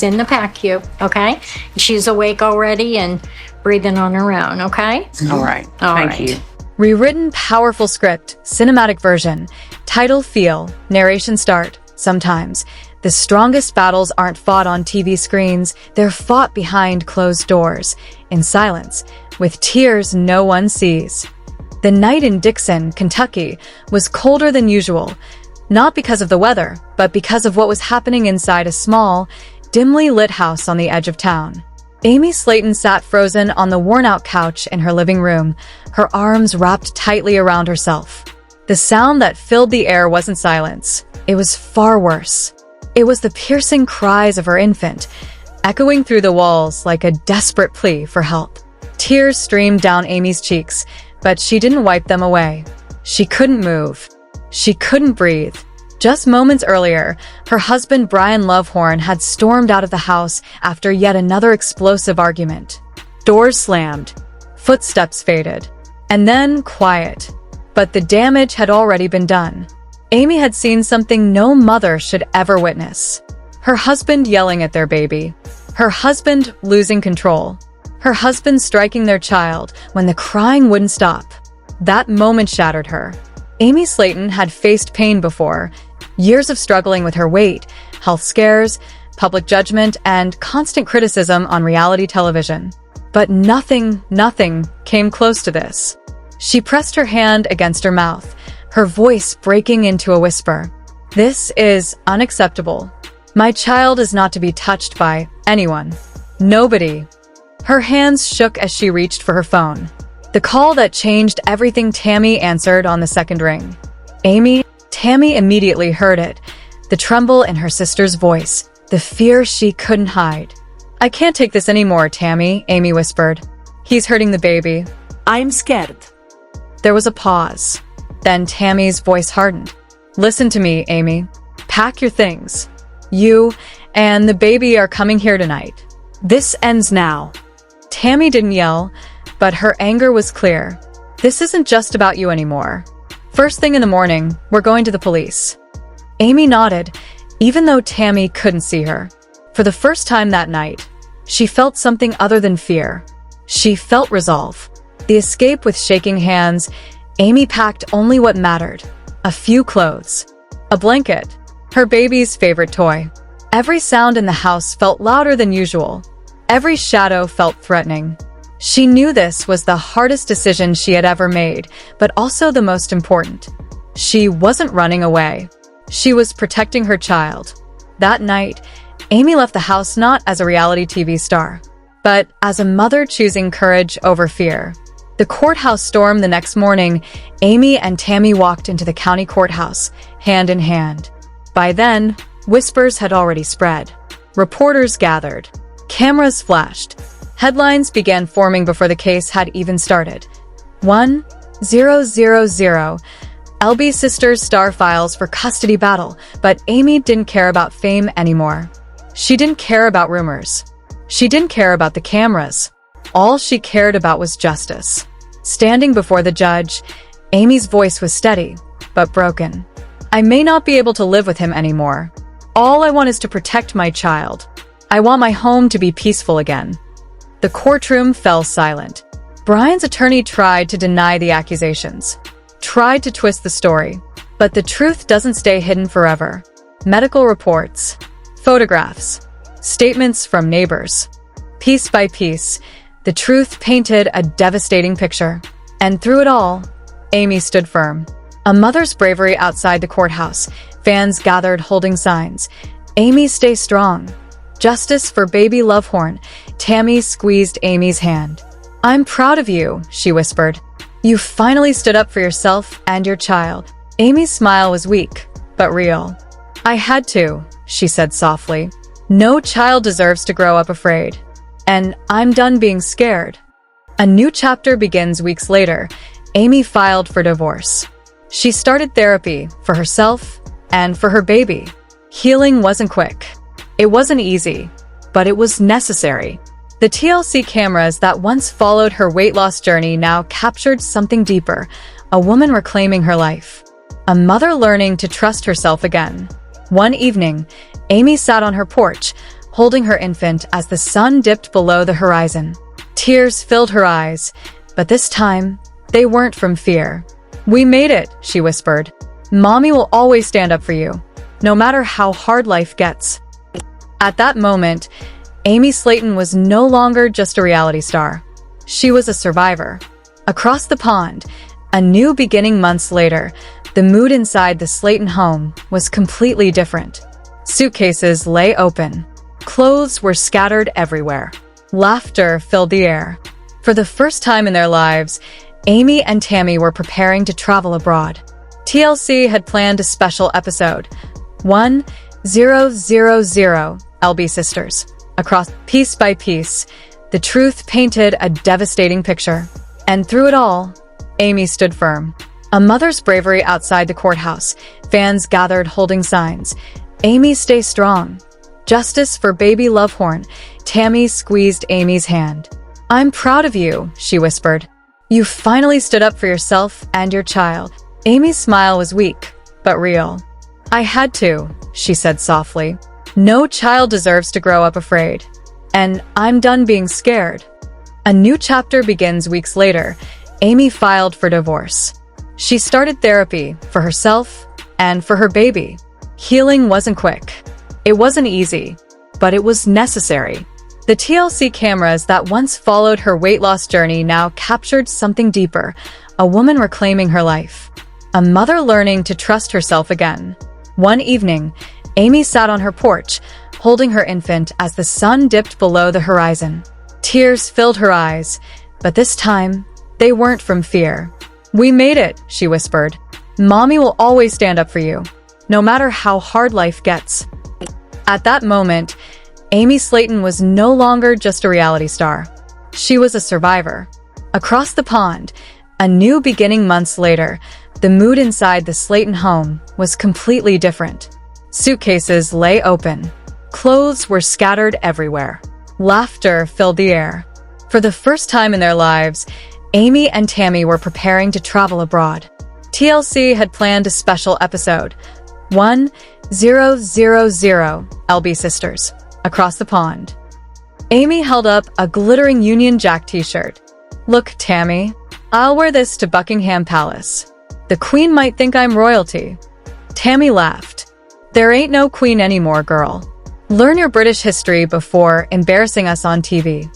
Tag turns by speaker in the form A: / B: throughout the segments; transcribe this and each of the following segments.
A: in the PACU, okay? She's awake already and breathing on her own, okay?
B: All right. Thank you.
C: Rewritten powerful script, cinematic version, title feel, narration start. Sometimes, the strongest battles aren't fought on TV screens, they're fought behind closed doors, in silence, with tears no one sees. The night in Dixon, Kentucky, was colder than usual, not because of the weather, but because of what was happening inside a small, dimly lit house on the edge of town. Amy Slaton sat frozen on the worn-out couch in her living room, her arms wrapped tightly around herself. The sound that filled the air wasn't silence. It was far worse. It was the piercing cries of her infant, echoing through the walls like a desperate plea for help. Tears streamed down Amy's cheeks, but she didn't wipe them away. She couldn't move. She couldn't breathe. Just moments earlier, her husband Brian Lovehorn had stormed out of the house after yet another explosive argument. Doors slammed, footsteps faded, and then quiet. But the damage had already been done. Amy had seen something no mother should ever witness. Her husband yelling at their baby. Her husband losing control. Her husband striking their child when the crying wouldn't stop. That moment shattered her. Amy Slaton had faced pain before. Years of struggling with her weight, health scares, public judgment, and constant criticism on reality television. But nothing came close to this. She pressed her hand against her mouth, her voice breaking into a whisper. This is unacceptable. My child is not to be touched by anyone. Nobody. Her hands shook as she reached for her phone. The call that changed everything. Tammy answered on the second ring. Tammy immediately heard it. The tremble in her sister's voice, the fear she couldn't hide. I can't take this anymore, Tammy, Amy whispered. He's hurting the baby.
B: I'm scared.
C: There was a pause. Then Tammy's voice hardened. Listen to me, Amy. Pack your things. You and the baby are coming here tonight. This ends now. Tammy didn't yell, but her anger was clear. This isn't just about you anymore. First thing in the morning, we're going to the police. Amy nodded, even though Tammy couldn't see her. For the first time that night, she felt something other than fear. She felt resolve. The escape with shaking hands, Amy packed only what mattered. A few clothes. A blanket. Her baby's favorite toy. Every sound in the house felt louder than usual. Every shadow felt threatening. She knew this was the hardest decision she had ever made, but also the most important. She wasn't running away. She was protecting her child. That night, Amy left the house not as a reality TV star, but as a mother choosing courage over fear. The courthouse storm the next morning, Amy and Tammy walked into the county courthouse, hand in hand. By then, whispers had already spread. Reporters gathered. Cameras flashed. Headlines began forming before the case had even started. 1000. LB sisters star files for custody battle, but Amy didn't care about fame anymore. She didn't care about rumors. She didn't care about the cameras. All she cared about was justice. Standing before the judge, Amy's voice was steady, but broken. I may not be able to live with him anymore. All I want is to protect my child. I want my home to be peaceful again. The courtroom fell silent. Brian's attorney tried to deny the accusations, tried to twist the story, but the truth doesn't stay hidden forever. Medical reports, photographs, statements from neighbors. Piece by piece, the truth painted a devastating picture. And through it all, Amy stood firm. A mother's bravery outside the courthouse. Fans gathered holding signs. Amy, stay strong. Justice for baby Lovehorn. Tammy squeezed Amy's hand. I'm proud of you, she whispered. You finally stood up for yourself and your child. Amy's smile was weak, but real. I had to, she said softly. No child deserves to grow up afraid. And I'm done being scared. A new chapter begins weeks later. Amy filed for divorce. She started therapy for herself and for her baby. Healing wasn't quick. It wasn't easy, but it was necessary. The TLC cameras that once followed her weight loss journey now captured something deeper, a woman reclaiming her life. A mother learning to trust herself again. One evening, Amy sat on her porch, holding her infant as the sun dipped below the horizon. Tears filled her eyes, but this time, they weren't from fear. "We made it," she whispered. "Mommy will always stand up for you, no matter how hard life gets." At that moment, Amy Slaton was no longer just a reality star. She was a survivor. Across the pond, a new beginning months later, the mood inside the Slaton home was completely different. Suitcases lay open. Clothes were scattered everywhere. Laughter filled the air. For the first time in their lives, Amy and Tammy were preparing to travel abroad. TLC had planned a special episode, 1000 LB Sisters. Across piece by piece, the truth painted a devastating picture. And through it all, Amy stood firm. A mother's bravery outside the courthouse. Fans gathered holding signs. "Amy, stay strong. Justice for baby Lovehorn." Tammy squeezed Amy's hand. "I'm proud of you," she whispered. "You finally stood up for yourself and your child." Amy's smile was weak, but real. "I had to," she said softly. "No child deserves to grow up afraid. And I'm done being scared." A new chapter begins weeks later. Amy filed for divorce. She started therapy for herself and for her baby. Healing wasn't quick. It wasn't easy, but it was necessary. The TLC cameras that once followed her weight loss journey now captured something deeper, a woman reclaiming her life, a mother learning to trust herself again. One evening, Amy sat on her porch, holding her infant as the sun dipped below the horizon. Tears filled her eyes, but this time, they weren't from fear. "We made it," she whispered. "Mommy will always stand up for you, no matter how hard life gets." At that moment, Amy Slaton was no longer just a reality star. She was a survivor. Across the pond, a new beginning months later, the mood inside the Slaton home was completely different. Suitcases lay open. Clothes were scattered everywhere. Laughter filled the air. For the first time in their lives, Amy and Tammy were preparing to travel abroad. TLC had planned a special episode, 1000 LB Sisters. Across the pond. Amy held up a glittering Union Jack t-shirt. "Look, Tammy, I'll wear this to Buckingham Palace. The Queen might think I'm royalty." Tammy laughed. "There ain't no Queen anymore, girl. Learn your British history before embarrassing us on TV."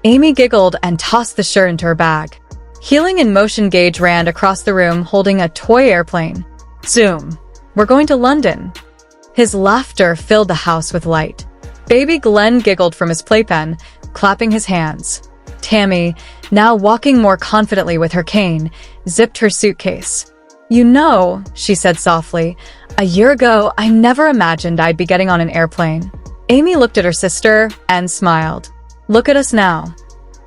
C: Amy giggled and tossed the shirt into her bag. Healing in Motion Gage ran across the room holding a toy airplane. "Zoom. We're going to London." His laughter filled the house with light. Baby Glenn giggled from his playpen, clapping his hands. Tammy, now walking more confidently with her cane, zipped her suitcase. "You know," she said softly, "a year ago, I never imagined I'd be getting on an airplane." Amy looked at her sister and smiled. "Look at us now."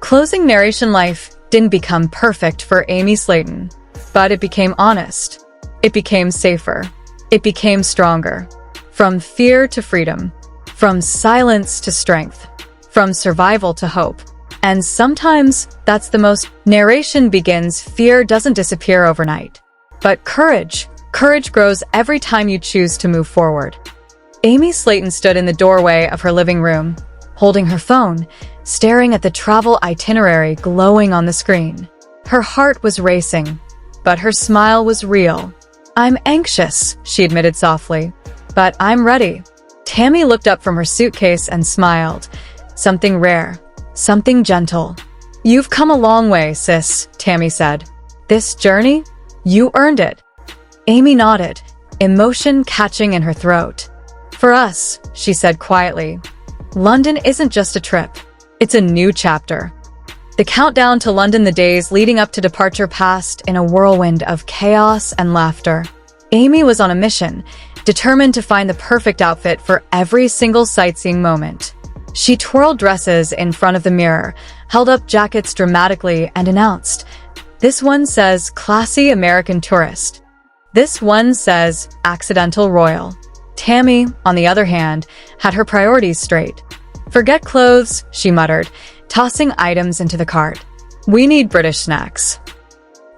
C: Closing narration life didn't become perfect for Amy Slaton, but it became honest. It became safer. It became stronger. From fear to freedom. From silence to strength. From survival to hope. And sometimes that's the most. Narration begins, fear doesn't disappear overnight. But courage grows every time you choose to move forward. Amy Slaton stood in the doorway of her living room, holding her phone, staring at the travel itinerary glowing on the screen. Her heart was racing, but her smile was real. "I'm anxious," she admitted softly, "but I'm ready." Tammy looked up from her suitcase and smiled. Something rare. Something gentle. "You've come a long way, sis," Tammy said. "This journey? You earned it." Amy nodded, emotion catching in her throat. "For us," she said quietly, "London isn't just a trip. It's a new chapter." The countdown to London, the days leading up to departure, passed in a whirlwind of chaos and laughter. Amy was on a mission, determined to find the perfect outfit for every single sightseeing moment. She twirled dresses in front of the mirror, held up jackets dramatically, and announced, "This one says classy American tourist. This one says accidental royal." Tammy, on the other hand, had her priorities straight. "Forget clothes," she muttered, tossing items into the cart. "We need British snacks."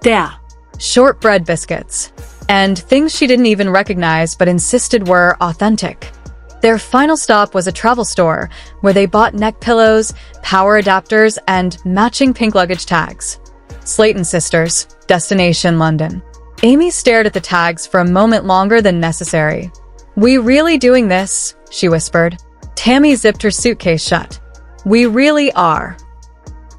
B: Der.
C: Shortbread biscuits. And things she didn't even recognize but insisted were authentic. Their final stop was a travel store where they bought neck pillows, power adapters, and matching pink luggage tags. Slaton Sisters, destination London. Amy stared at the tags for a moment longer than necessary. "We really doing this?" she whispered. Tammy zipped her suitcase shut. "We really are."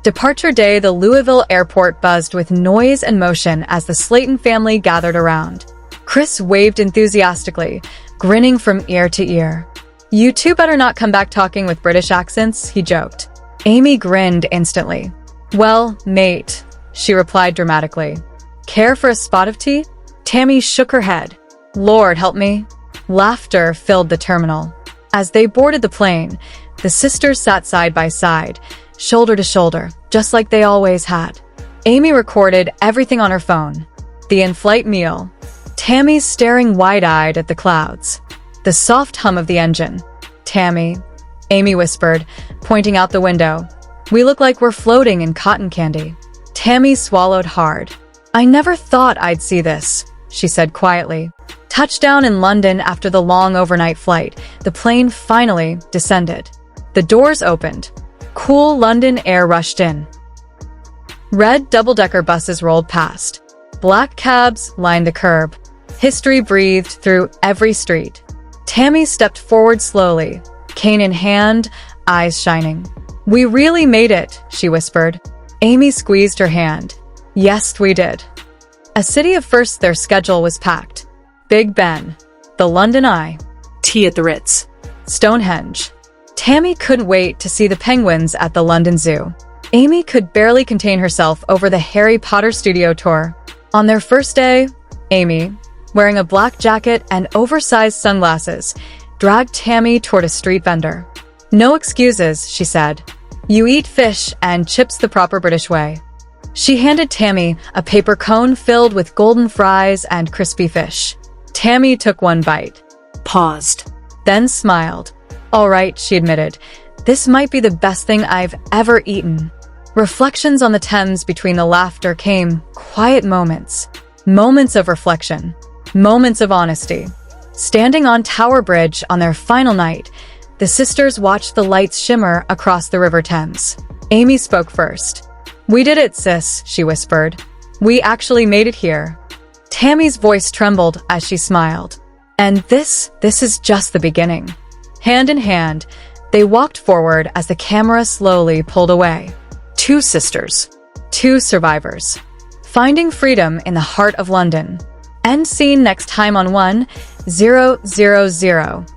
C: Departure day, the Louisville airport buzzed with noise and motion as the Slaton family gathered around. Chris waved enthusiastically, grinning from ear to ear. "You two better not come back talking with British accents," he joked. Amy grinned instantly. "Well, mate," she replied dramatically. "Care for a spot of tea?" Tammy shook her head. "Lord help me." Laughter filled the terminal. As they boarded the plane, the sisters sat side by side, shoulder to shoulder, just like they always had. Amy recorded everything on her phone. The in-flight meal. Tammy staring wide-eyed at the clouds. The soft hum of the engine. "Tammy," Amy whispered, pointing out the window. "We look like we're floating in cotton candy." Tammy swallowed hard. "I never thought I'd see this," she said quietly. Touchdown in London after the long overnight flight, the plane finally descended. The doors opened. Cool London air rushed in. Red double-decker buses rolled past. Black cabs lined the curb. History breathed through every street. Tammy stepped forward slowly, cane in hand, eyes shining. "We really made it," she whispered. Amy squeezed her hand. "Yes, we did." A city of firsts, their schedule was packed. Big Ben, the London Eye,
B: Tea at the Ritz.
C: Stonehenge. Tammy couldn't wait to see the penguins at the London Zoo. Amy could barely contain herself over the Harry Potter studio tour. On their first day, Amy, wearing a black jacket and oversized sunglasses, dragged Tammy toward a street vendor. "No excuses," she said. "You eat fish and chips the proper British way." She handed Tammy a paper cone filled with golden fries and crispy fish. Tammy took one bite.
B: Paused.
C: Then smiled. "All right," she admitted. "This might be the best thing I've ever eaten." Reflections on the Thames between the laughter came quiet moments. Moments of reflection. Moments of honesty. Standing on Tower Bridge on their final night, the sisters watched the lights shimmer across the River Thames. Amy spoke first. "We did it, sis," she whispered. "We actually made it here." Tammy's voice trembled as she smiled. "And this is just the beginning." Hand in hand, they walked forward as the camera slowly pulled away. Two sisters. Two survivors. Finding freedom in the heart of London. End scene next time on 1000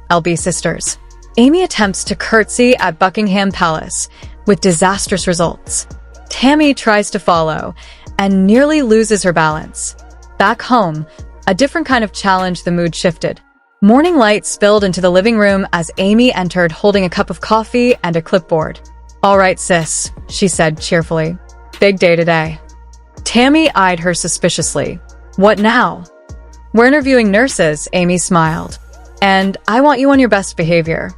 C: LB Sisters. Amy attempts to curtsy at Buckingham Palace, with disastrous results. Tammy tries to follow, and nearly loses her balance. Back home, a different kind of challenge, the mood shifted. Morning light spilled into the living room as Amy entered holding a cup of coffee and a clipboard. "All right, sis," she said cheerfully. "Big day today." Tammy eyed her suspiciously. "What now?" "We're interviewing nurses," Amy smiled. "And I want you on your best behavior."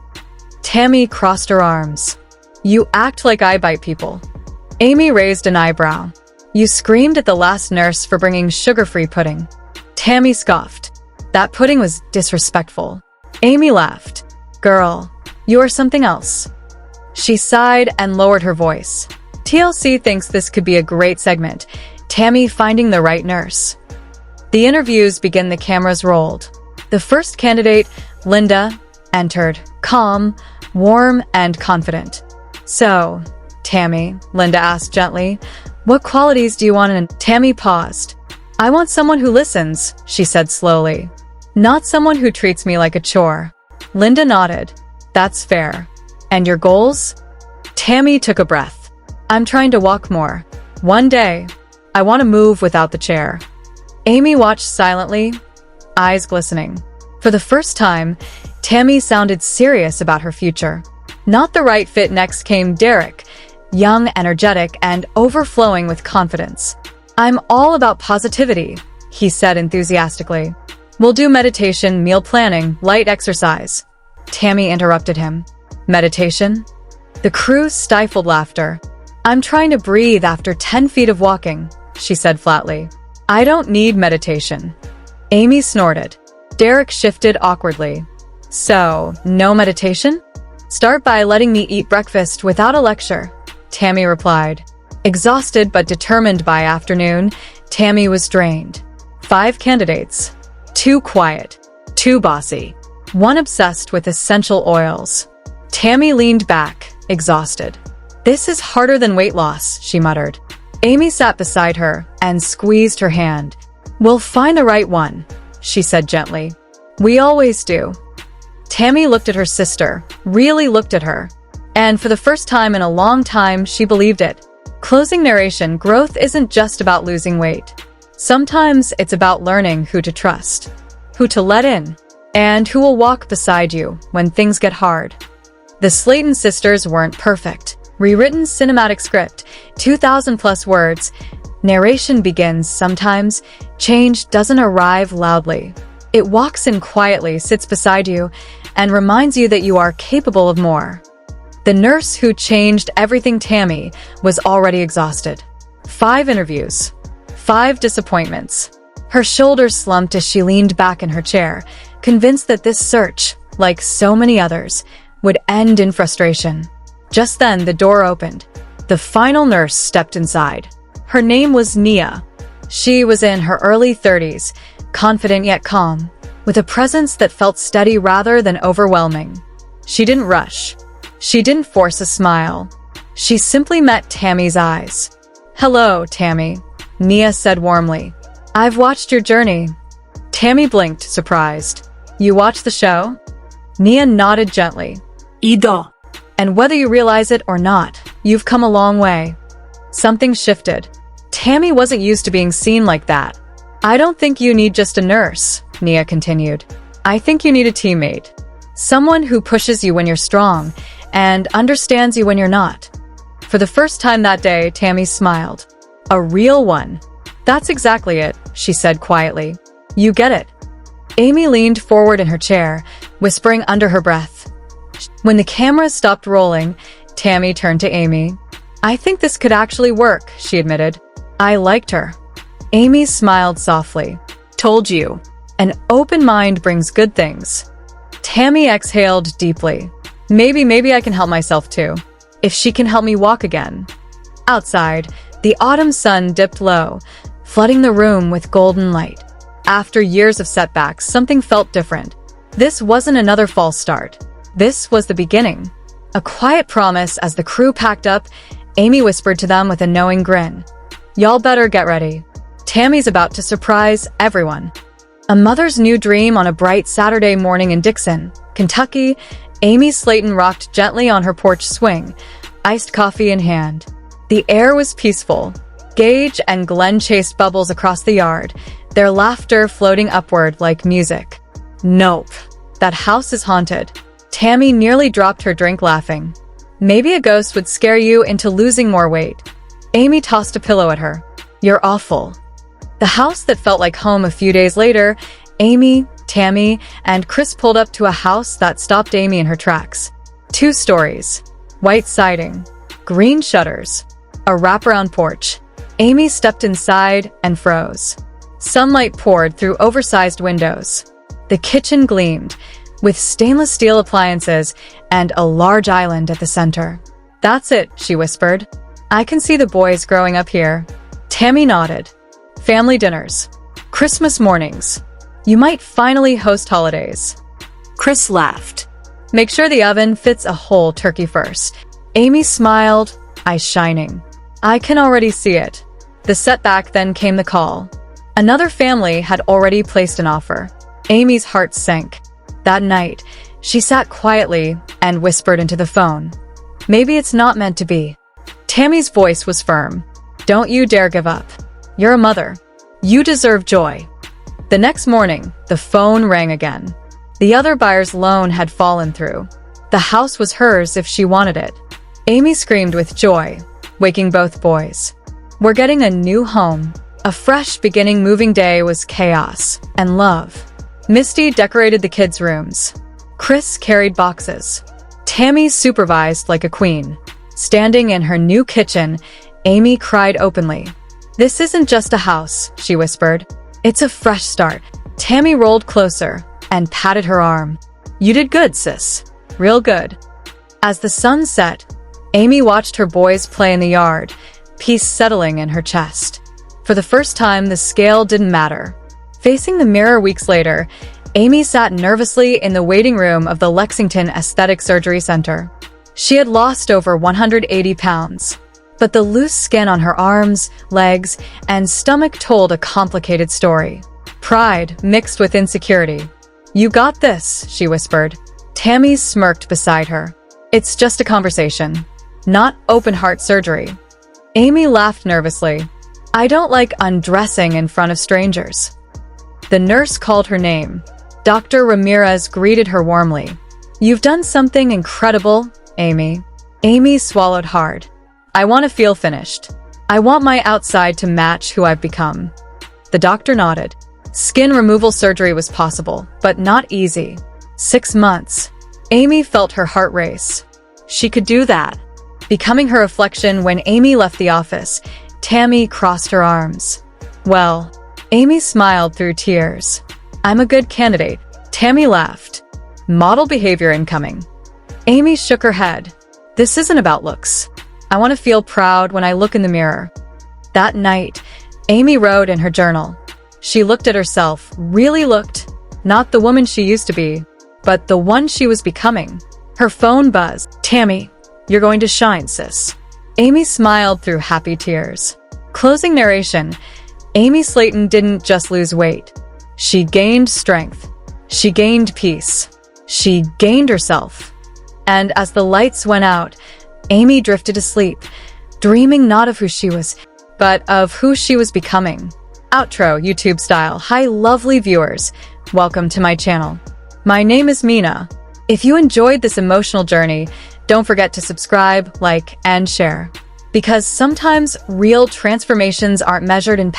C: Tammy crossed her arms. "You act like I bite people." Amy raised an eyebrow. "You screamed at the last nurse for bringing sugar-free pudding." Tammy scoffed. "That pudding was disrespectful." Amy laughed. "Girl, you are something else." She sighed and lowered her voice. TLC thinks this could be a great segment. Tammy finding the right nurse. The interviews begin, the cameras rolled. The first candidate, Linda, entered, calm, warm, and confident. "So, Tammy," Linda asked gently, "what qualities do you want in—" Tammy paused. "I want someone who listens," she said slowly. "Not someone who treats me like a chore." Linda nodded. "That's fair. And your goals?" Tammy took a breath. "I'm trying to walk more. One day, I want to move without the chair." Amy watched silently, eyes glistening. For the first time, Tammy sounded serious about her future. Not the right fit. Next came Derek, young, energetic, and overflowing with confidence. "I'm all about positivity," he said enthusiastically. "We'll do meditation, meal planning, light exercise." Tammy interrupted him. "Meditation?" The crew stifled laughter. "I'm trying to breathe after 10 feet of walking," she said flatly. "I don't need meditation." Amy snorted. Derek shifted awkwardly. So, no meditation? Start by letting me eat breakfast without a lecture, Tammy replied. Exhausted but determined by afternoon, Tammy was drained. 5 candidates. 2 quiet. 2 bossy. 1 obsessed with essential oils. Tammy leaned back, exhausted. This is harder than weight loss, she muttered. Amy sat beside her and squeezed her hand. We'll find the right one, she said gently. We always do. Tammy looked at her sister, really looked at her. And for the first time in a long time, she believed it. Closing narration, growth isn't just about losing weight. Sometimes it's about learning who to trust, who to let in, and who will walk beside you when things get hard. The Slaton sisters weren't perfect. Rewritten cinematic script, 2,000 plus words. Narration begins sometimes. Change doesn't arrive loudly. It walks in quietly, sits beside you, and reminds you that you are capable of more. The nurse who changed everything, Tammy, was already exhausted. 5 interviews. 5 disappointments. Her shoulders slumped as she leaned back in her chair, convinced that this search, like so many others, would end in frustration. Just then, the door opened. The final nurse stepped inside. Her name was Nia. She was in her early 30s, confident yet calm, with a presence that felt steady rather than overwhelming. She didn't rush. She didn't force a smile. She simply met Tammy's eyes. "Hello, Tammy," Nia said warmly. "I've watched your journey." Tammy blinked, surprised. "You watched the show?" Nia nodded gently.
B: Ida.
C: "And whether you realize it or not, you've come a long way." Something shifted. Tammy wasn't used to being seen like that. "I don't think you need just a nurse," Nia continued. "I think you need a teammate. Someone who pushes you when you're strong and understands you when you're not." For the first time that day, Tammy smiled. "A real one." "That's exactly it," she said quietly. "You get it." Amy leaned forward in her chair, whispering under her breath. When the cameras stopped rolling, Tammy turned to Amy. "I think this could actually work," she admitted. "I liked her." Amy smiled softly. "Told you. An open mind brings good things." Tammy exhaled deeply. Maybe I can help myself too. If she can help me walk again." Outside, the autumn sun dipped low, flooding the room with golden light. After years of setbacks, something felt different. This wasn't another false start. This was the beginning. A quiet promise as the crew packed up, Amy whispered to them with a knowing grin. "Y'all better get ready. Tammy's about to surprise everyone." A mother's new dream on a bright Saturday morning in Dixon, Kentucky, Amy Slaton rocked gently on her porch swing, iced coffee in hand. The air was peaceful. Gage and Glenn chased bubbles across the yard, their laughter floating upward like music. "Nope. That house is haunted." Tammy nearly dropped her drink laughing. "Maybe a ghost would scare you into losing more weight." Amy tossed a pillow at her. "You're awful." The house that felt like home a few days later, Amy, Tammy, and Chris pulled up to a house that stopped Amy in her tracks. 2 stories. White siding. Green shutters. A wraparound porch. Amy stepped inside and froze. Sunlight poured through oversized windows. The kitchen gleamed, with stainless steel appliances and a large island at the center. "That's it," she whispered. "I can see the boys growing up here." Tammy nodded. "Family dinners. Christmas mornings. You might finally host holidays."
B: Chris laughed.
C: "Make sure the oven fits a whole turkey first." Amy smiled, eyes shining. "I can already see it." The setback, then came the call. Another family had already placed an offer. Amy's heart sank. That night, she sat quietly and whispered into the phone. "Maybe it's not meant to be." Tammy's voice was firm. "Don't you dare give up. You're a mother. You deserve joy." The next morning, the phone rang again. The other buyer's loan had fallen through. The house was hers if she wanted it. Amy screamed with joy, waking both boys. "We're getting a new home." A fresh beginning. Moving day was chaos and love. Misty decorated the kids' rooms. Chris carried boxes. Tammy supervised like a queen. Standing in her new kitchen, Amy cried openly. "This isn't just a house," she whispered. "It's a fresh start." Tammy rolled closer and patted her arm. You did good, sis. Real good. As the sun set, Amy watched her boys play in the yard, peace settling in her chest. For the first time, the scale didn't matter. Facing the mirror weeks later, Amy sat nervously in the waiting room of the Lexington Aesthetic Surgery Center. She had lost over 180 pounds, but the loose skin on her arms, legs, and stomach told a complicated story. Pride mixed with insecurity. "You got this," she whispered. Tammy smirked beside her. "It's just a conversation, not open-heart surgery." Amy laughed nervously. "I don't like undressing in front of strangers." The nurse called her name. Dr. Ramirez greeted her warmly. "You've done something incredible, Amy." Amy swallowed hard. "I want to feel finished. I want my outside to match who I've become." The doctor nodded. Skin removal surgery was possible, but not easy. 6 months. Amy felt her heart race. She could do that. Becoming her reflection when Amy left the office, Tammy crossed her arms. "Well," Amy smiled through tears. "I'm a good candidate." Tammy laughed. "Model behavior incoming." Amy shook her head. "This isn't about looks. I want to feel proud when I look in the mirror." That night, Amy wrote in her journal. She looked at herself, really looked, not the woman she used to be, but the one she was becoming. Her phone buzzed. "Tammy, you're going to shine, sis." Amy smiled through happy tears. Closing narration. Amy Slaton didn't just lose weight. She gained strength. She gained peace. She gained herself. And as the lights went out, Amy drifted to sleep, dreaming not of who she was, but of who she was becoming. Outro, YouTube style. Hi, lovely viewers. Welcome to my channel. My name is Mina. If you enjoyed this emotional journey, don't forget to subscribe, like, and share. Because sometimes real transformations aren't measured in